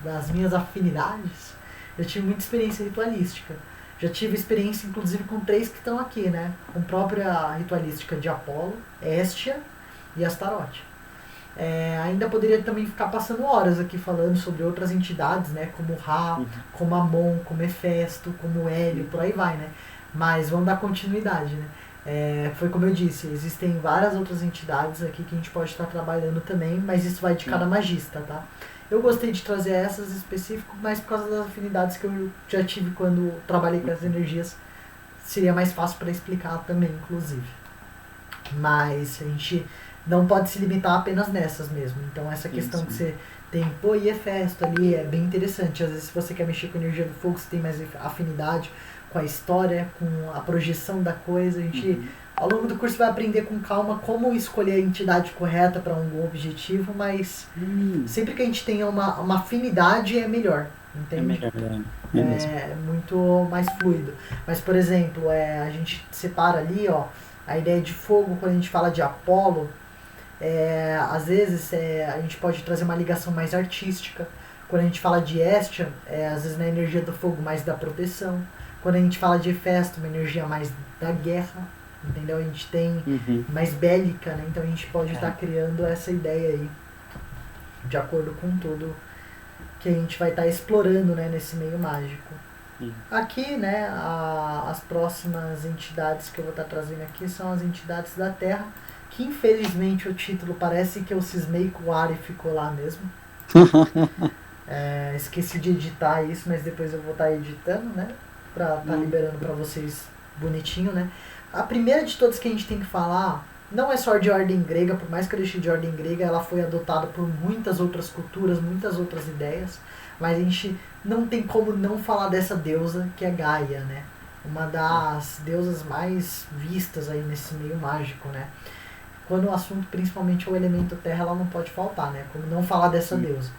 das minhas afinidades, eu tive muita experiência ritualística. Já tive experiência, inclusive, com 3 que estão aqui, né? Com própria ritualística de Apolo, Hestia e Astaroth. Ainda poderia também ficar passando horas aqui falando sobre outras entidades, né? Como Ra, como Amon, como Hefesto, como Hélio, por aí vai, né? Mas vamos dar continuidade, né? Foi como eu disse, existem várias outras entidades aqui que a gente pode estar trabalhando também, mas isso vai de cada magista, tá? Eu gostei de trazer essas específicas, mas por causa das afinidades que eu já tive quando trabalhei com as energias, seria mais fácil para explicar também, inclusive. Mas a gente não pode se limitar apenas nessas mesmo. Então essa questão que você tem, e Hefesto ali é bem interessante. Às vezes se você quer mexer com a energia do fogo, você tem mais afinidade com a história, com a projeção da coisa. A gente, ao longo do curso, vai aprender com calma como escolher a entidade correta para um objetivo, mas sempre que a gente tenha uma afinidade é melhor, entende? É muito mais fluido. Mas, por exemplo, a gente separa ali, ó, a ideia de fogo, quando a gente fala de Apolo, às vezes a gente pode trazer uma ligação mais artística. Quando a gente fala de Hestia, às vezes na energia do fogo mais da proteção. Quando a gente fala de Hefesto, uma energia mais da guerra, entendeu? A gente tem mais bélica, né? Então a gente pode estar criando essa ideia aí, de acordo com tudo que a gente vai estar explorando, né, nesse meio mágico. Aqui, né, as próximas entidades que eu vou estar trazendo aqui são as entidades da Terra, que infelizmente o título parece que eu cismei com o ar e ficou lá mesmo. Esqueci de editar isso, mas depois eu vou estar editando, né? Pra estar liberando pra vocês bonitinho, né? A primeira de todas que a gente tem que falar não é só de ordem grega, por mais que eu deixe de ordem grega, ela foi adotada por muitas outras culturas, muitas outras ideias, mas a gente não tem como não falar dessa deusa que é Gaia, né? Uma das deusas mais vistas aí nesse meio mágico, né? Quando o assunto principalmente é o elemento terra, ela não pode faltar, né? Como não falar dessa deusa.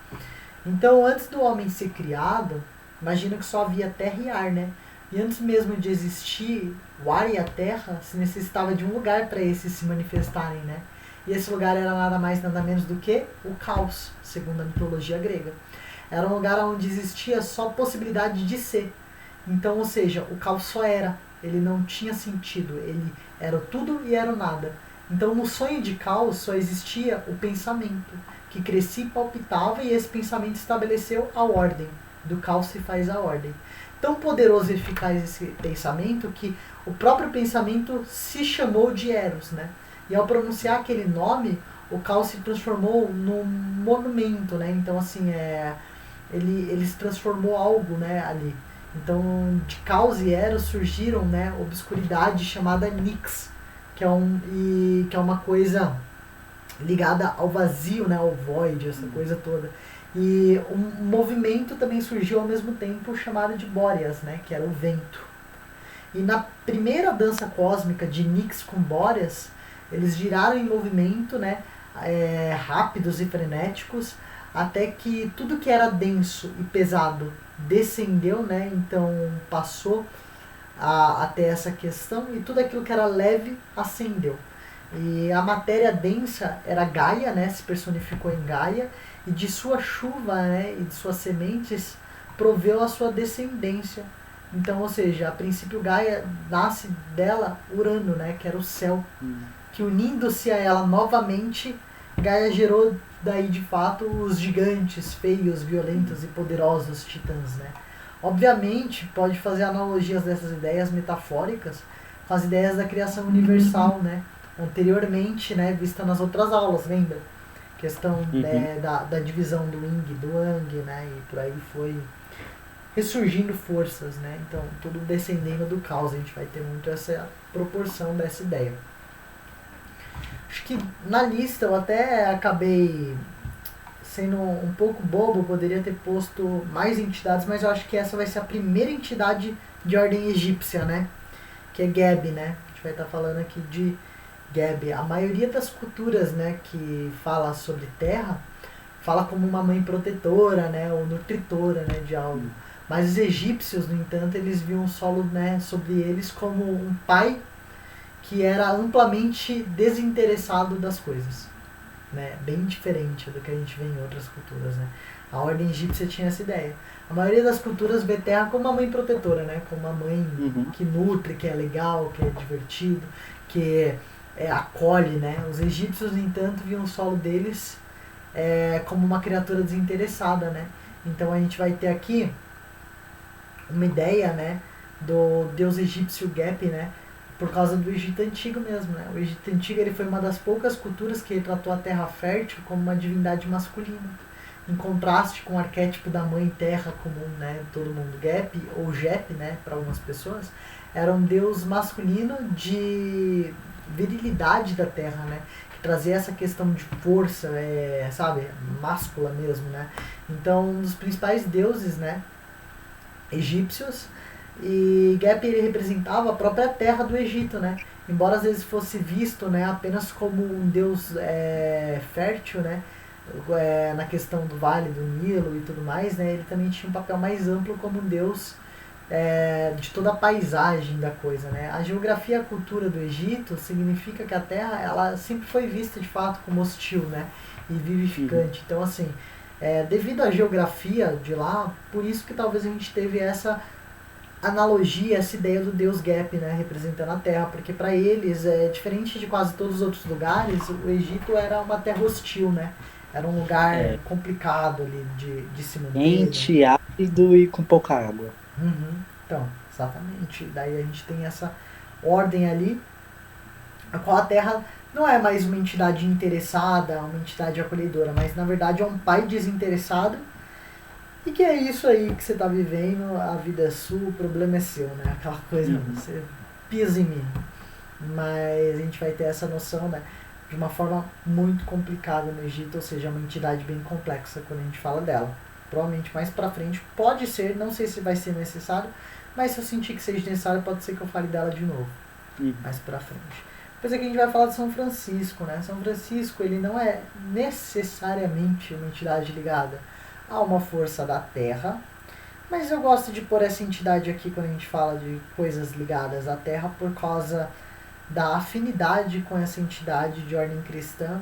Então, antes do homem ser criado, imagina que só havia terra e ar, né? E antes mesmo de existir o ar e a terra, se necessitava de um lugar para esses se manifestarem, né? E esse lugar era nada mais, nada menos do que o caos, segundo a mitologia grega. Era um lugar onde existia só possibilidade de ser. Então, ou seja, o caos só era. Ele não tinha sentido. Ele era o tudo e era o nada. Então, no sonho de caos só existia o pensamento, que crescia e palpitava, e esse pensamento estabeleceu a ordem. Do caos se faz a ordem. Tão poderoso e eficaz esse pensamento que o próprio pensamento se chamou de Eros, né? E ao pronunciar aquele nome, o caos se transformou num monumento, né? Então, assim, ele se transformou algo, né, ali. Então, de caos e Eros surgiram, né, obscuridade chamada Nix, que é uma coisa ligada ao vazio, né, ao void, essa coisa toda. E um movimento também surgiu ao mesmo tempo chamado de Boreas, né, que era o vento. E na primeira dança cósmica de Nix com Boreas, eles giraram em movimento, né, rápidos e frenéticos, até que tudo que era denso e pesado descendeu, né, então passou até essa questão, e tudo aquilo que era leve ascendeu. E a matéria densa era Gaia, né, se personificou em Gaia, e de sua chuva, né, e de suas sementes proveu a sua descendência. Então, ou seja, a princípio Gaia nasce dela Urano, né, que era o céu, que unindo-se a ela novamente, Gaia gerou daí de fato os gigantes, feios, violentos e poderosos titãs, né. Obviamente, pode fazer analogias dessas ideias metafóricas com as ideias da criação universal, né, anteriormente, né, vista nas outras aulas, lembra? Questão da divisão do Yin e do Yang, né, e por aí foi ressurgindo forças, né, então tudo descendendo do caos, a gente vai ter muito essa proporção dessa ideia. Acho que na lista eu até acabei sendo um pouco bobo, poderia ter posto mais entidades, mas eu acho que essa vai ser a primeira entidade de ordem egípcia, né, que é Geb, né, a gente vai estar falando aqui de Geb. A maioria das culturas, né, que fala sobre terra, fala como uma mãe protetora, né, ou nutritora, né, de algo. Mas os egípcios, no entanto, eles viam o solo, né, sobre eles como um pai que era amplamente desinteressado das coisas, né, bem diferente do que a gente vê em outras culturas, né. A ordem egípcia tinha essa ideia. A maioria das culturas vê terra como uma mãe protetora, né, como uma mãe que nutre, que é legal, que é divertido, que acolhe, né. Os egípcios, no entanto, viam o solo deles como uma criatura desinteressada, né. Então a gente vai ter aqui uma ideia, né, do deus egípcio Geb, né, por causa do Egito Antigo mesmo, né. O Egito Antigo ele foi uma das poucas culturas que retratou a terra fértil como uma divindade masculina, em contraste com o arquétipo da mãe terra comum, né, todo mundo. Geb, ou Jep, né, para algumas pessoas, era um deus masculino de virilidade da terra, né, que trazia essa questão de força, sabe, máscula mesmo, né. Então, um dos principais deuses, né, egípcios, e Geb ele representava a própria terra do Egito, né, embora às vezes fosse visto, né, apenas como um deus fértil, né, na questão do Vale do Nilo e tudo mais, né, ele também tinha um papel mais amplo como um deus de toda a paisagem da coisa, né. A geografia e a cultura do Egito significa que a terra ela sempre foi vista de fato como hostil, né, e vivificante. Então, assim, devido à geografia de lá, por isso que talvez a gente teve essa analogia, essa ideia do deus Geb, né, representando a terra, porque para eles, diferente de quase todos os outros lugares, o Egito era uma terra hostil, né, era um lugar complicado ali de se manter. Quente, árido e com pouca água. Então, exatamente. Daí a gente tem essa ordem ali, a qual a terra não é mais uma entidade interessada, uma entidade acolhedora, mas na verdade é um pai desinteressado. E que é isso aí que você tá vivendo, a vida é sua, o problema é seu, né? Aquela coisa, você pisa em mim. mas a gente vai ter essa noção, né, de uma forma muito complicada no Egito, ou seja, é uma entidade bem complexa quando a gente fala dela. Provavelmente mais pra frente pode ser, não sei se vai ser necessário, mas se eu sentir que seja necessário, pode ser que eu fale dela de novo, mais pra frente. Depois aqui a gente vai falar de São Francisco, né? São Francisco, ele não é necessariamente uma entidade ligada a uma força da Terra, mas eu gosto de pôr essa entidade aqui quando a gente fala de coisas ligadas à Terra por causa da afinidade com essa entidade de ordem cristã,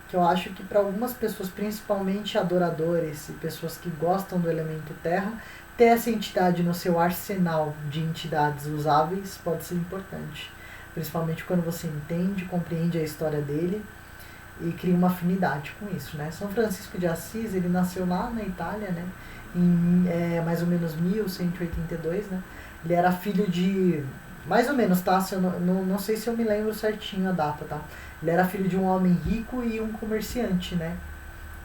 que eu acho que para algumas pessoas, principalmente adoradores e pessoas que gostam do elemento terra, ter essa entidade no seu arsenal de entidades usáveis pode ser importante. Principalmente quando você entende, compreende a história dele e cria uma afinidade com isso, né? São Francisco de Assis, ele nasceu lá na Itália, né? Em mais ou menos 1182, né? Ele era filho de... Mais ou menos, tá? Se eu não sei se eu me lembro certinho a data, tá? Ele era filho de um homem rico e um comerciante, né?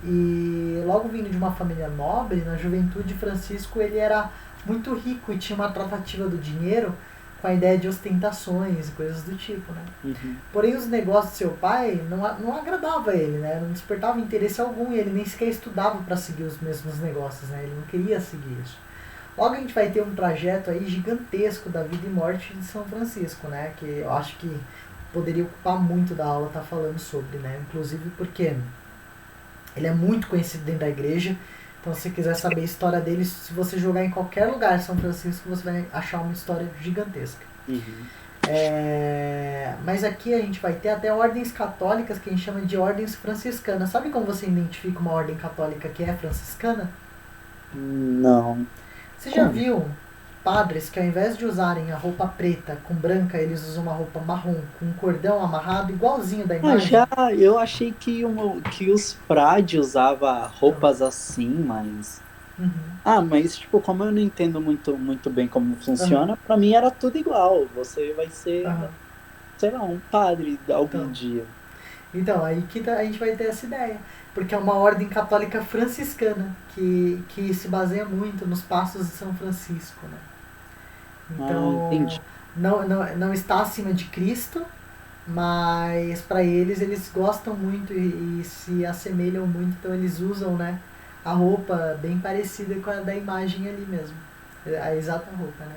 E logo vindo de uma família nobre, na juventude, Francisco ele era muito rico e tinha uma tratativa do dinheiro com a ideia de ostentações e coisas do tipo, né? Porém, os negócios do seu pai não agradava ele, né? Não despertava interesse algum e ele nem sequer estudava para seguir os mesmos negócios, né? Ele não queria seguir isso. Logo a gente vai ter um trajeto aí gigantesco da vida e morte de São Francisco, né? Que eu acho que poderia ocupar muito da aula estar falando sobre, né? Inclusive porque ele é muito conhecido dentro da igreja. Então, se você quiser saber a história dele, se você jogar em qualquer lugar São Francisco, você vai achar uma história gigantesca. Mas aqui a gente vai ter até ordens católicas que a gente chama de ordens franciscanas. Sabe como você identifica uma ordem católica que é franciscana? Não. Você já viu padres que ao invés de usarem a roupa preta com branca, eles usam uma roupa marrom com um cordão amarrado igualzinho da imagem? Já, eu achei que os frades usavam roupas assim, mas... mas tipo, como eu não entendo muito bem como funciona, pra mim era tudo igual. Você vai ser, sei lá, um padre algum dia. Então, aí que a gente vai ter essa ideia. Porque é uma ordem católica franciscana, que se baseia muito nos passos de São Francisco, né? Então, entendi. não está acima de Cristo, mas para eles gostam muito e se assemelham muito, então eles usam, né, a roupa bem parecida com a da imagem ali mesmo, a exata roupa, né?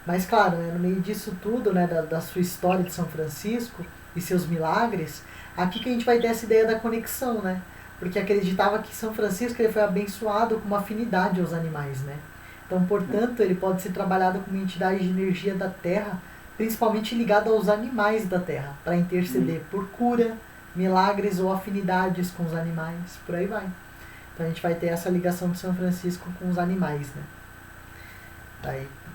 Mas claro, né, no meio disso tudo, né, da sua história de São Francisco e seus milagres, aqui que a gente vai ter essa ideia da conexão, né? Porque acreditava que São Francisco ele foi abençoado com uma afinidade aos animais, né? Então, portanto, ele pode ser trabalhado como entidade de energia da Terra, principalmente ligado aos animais da Terra, para interceder por cura, milagres ou afinidades com os animais, por aí vai. Então a gente vai ter essa ligação de São Francisco com os animais, né?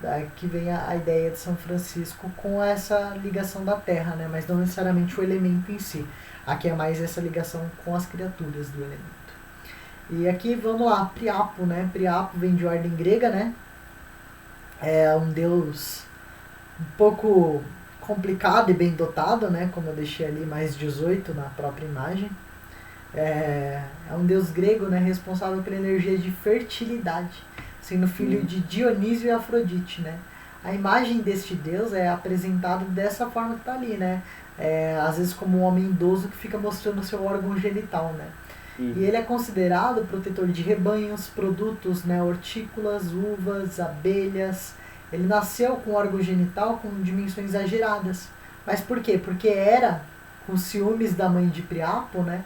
Daí que vem a ideia de São Francisco com essa ligação da Terra, né? Mas não necessariamente o elemento em si. Aqui é mais essa ligação com as criaturas do elemento. E aqui, vamos lá, Priapo, né? Priapo vem de ordem grega, né? É um deus um pouco complicado e bem dotado, né? Como eu deixei ali mais 18 na própria imagem. É um deus grego, né? Responsável pela energia de fertilidade, sendo filho de Dionísio e Afrodite, né? A imagem deste deus é apresentada dessa forma que tá ali, né? Às vezes como um homem idoso que fica mostrando o seu órgão genital, né? E ele é considerado protetor de rebanhos, produtos, né, hortícolas, uvas, abelhas. Ele nasceu com órgão genital com dimensões exageradas. Mas por quê? Porque Hera, com ciúmes da mãe de Priapo, né,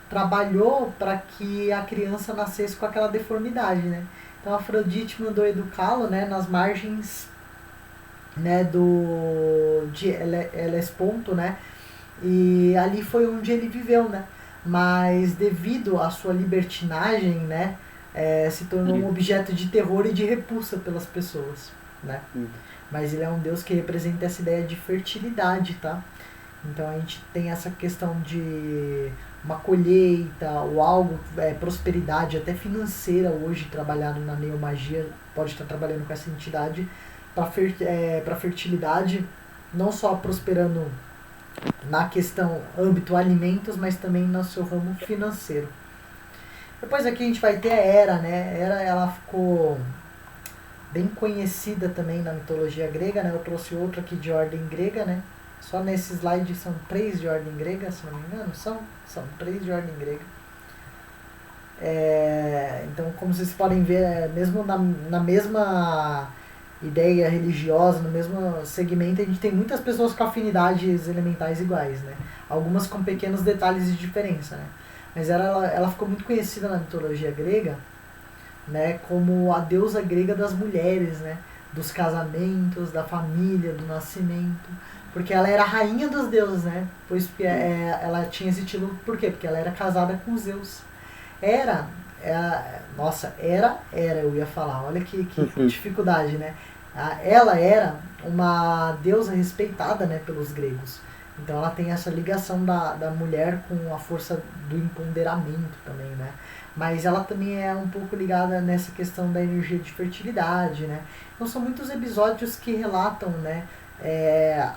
trabalhou para que a criança nascesse com aquela deformidade, né? Então Afrodite mandou educá-lo, né, nas margens, né, de Helesponto, né? E ali foi onde ele viveu, né? Mas devido à sua libertinagem, né, se tornou um objeto de terror e de repulsa pelas pessoas, né? Mas ele é um deus que representa essa ideia de fertilidade, tá? Então a gente tem essa questão de uma colheita ou algo, prosperidade até financeira hoje trabalhado na neomagia, pode estar trabalhando com essa entidade para fertilidade, não só prosperando na questão âmbito alimentos, mas também no seu ramo financeiro. Depois aqui a gente vai ter a Hera, né? Hera, ela ficou bem conhecida também na mitologia grega, né? Eu trouxe outro aqui de ordem grega, né? Só nesse slide são 3 de ordem grega, se não me engano. São 3 de ordem grega. Então, como vocês podem ver, mesmo na mesma ideia religiosa, no mesmo segmento, a gente tem muitas pessoas com afinidades elementais iguais, né? Algumas com pequenos detalhes de diferença, né? Mas ela ficou muito conhecida na mitologia grega, né, como a deusa grega das mulheres, né? Dos casamentos, da família, do nascimento. Porque ela era a rainha dos deuses, né? Pois ela tinha esse título, por quê? Porque ela era casada com Zeus. Eu ia falar, olha que dificuldade, né? Ela era uma deusa respeitada, né, pelos gregos. Então ela tem essa ligação da mulher com a força do empoderamento também, né? Mas ela também é um pouco ligada nessa questão da energia de fertilidade, né? Então são muitos episódios que relatam, né,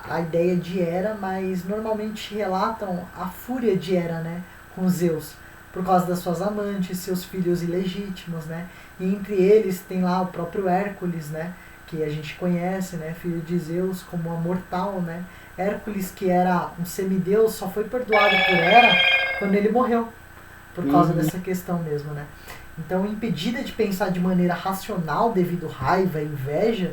a ideia de Hera, mas normalmente relatam a fúria de Hera, né, com Zeus, por causa das suas amantes, seus filhos ilegítimos, né? E entre eles tem lá o próprio Hércules, né, que a gente conhece, né, filho de Zeus, como a mortal, né? Hércules, que era um semideus, só foi perdoado por Hera quando ele morreu, por causa dessa questão mesmo, né? Então, impedida de pensar de maneira racional devido à raiva e inveja,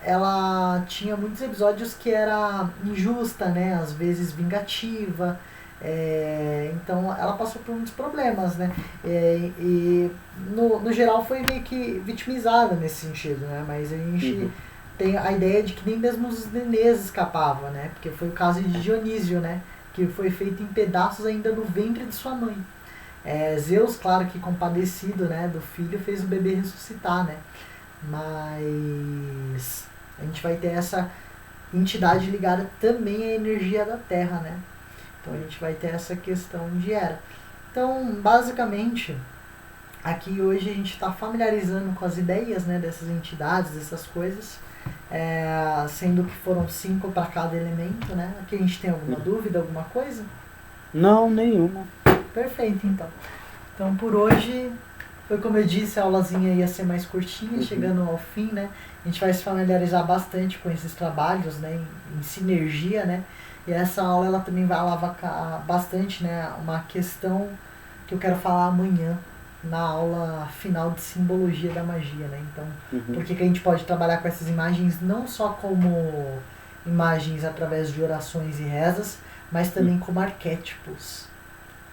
ela tinha muitos episódios que era injusta, né? Às vezes vingativa. Então ela passou por muitos problemas, né? E no geral foi meio que vitimizada nesse sentido, né? Mas a gente tem a ideia de que nem mesmo os nenês escapavam, né? Porque foi o caso de Dionísio, né? Que foi feito em pedaços ainda no ventre de sua mãe. Zeus, claro que compadecido, né, do filho, fez o bebê ressuscitar, né? Mas a gente vai ter essa entidade ligada também à energia da Terra, né? Então a gente vai ter essa questão de Hera. Então, basicamente, aqui hoje a gente está familiarizando com as ideias, né, dessas entidades, dessas coisas, sendo que foram 5 para cada elemento, né? Aqui a gente tem alguma dúvida, alguma coisa? Não, nenhuma. Perfeito, então. Então, por hoje, foi como eu disse, a aulazinha ia ser mais curtinha, chegando ao fim, né? A gente vai se familiarizar bastante com esses trabalhos, né, em sinergia, né? E essa aula ela também vai alavancar bastante, né, uma questão que eu quero falar amanhã na aula final de simbologia da magia, né? Então, por que a gente pode trabalhar com essas imagens não só como imagens através de orações e rezas, mas também como arquétipos.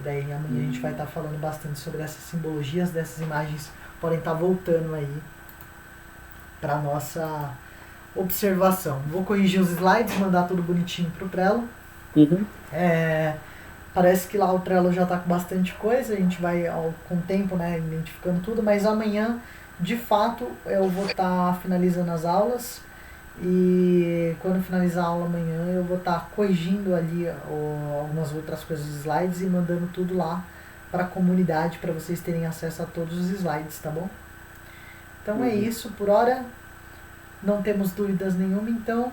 Daí amanhã a gente vai estar falando bastante sobre essas simbologias dessas imagens, podem estar voltando aí para nossa observação. Vou corrigir os slides, mandar tudo bonitinho pro Trello. Parece que lá o Trello já está com bastante coisa, a gente vai com o tempo, né, identificando tudo, mas amanhã, de fato, eu vou estar finalizando as aulas e quando finalizar a aula amanhã eu vou estar corrigindo ali algumas outras coisas dos slides e mandando tudo lá para a comunidade para vocês terem acesso a todos os slides, tá bom? Então é isso, por hora não temos dúvidas nenhuma, então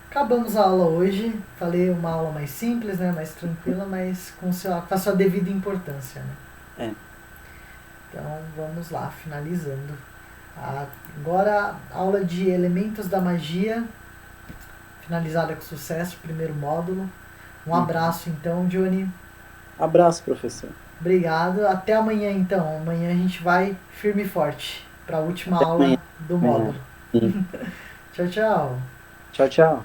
acabamos a aula hoje. Falei uma aula mais simples, né, mais tranquila, mas com a sua devida importância, né? Então vamos lá, finalizando. Agora a aula de elementos da magia, finalizada com sucesso, primeiro módulo. Um abraço então, Johnny. Abraço, professor. Obrigado. Até amanhã então. Amanhã a gente vai firme e forte para a última Até aula amanhã. do módulo. Tchau, tchau. Tchau, tchau.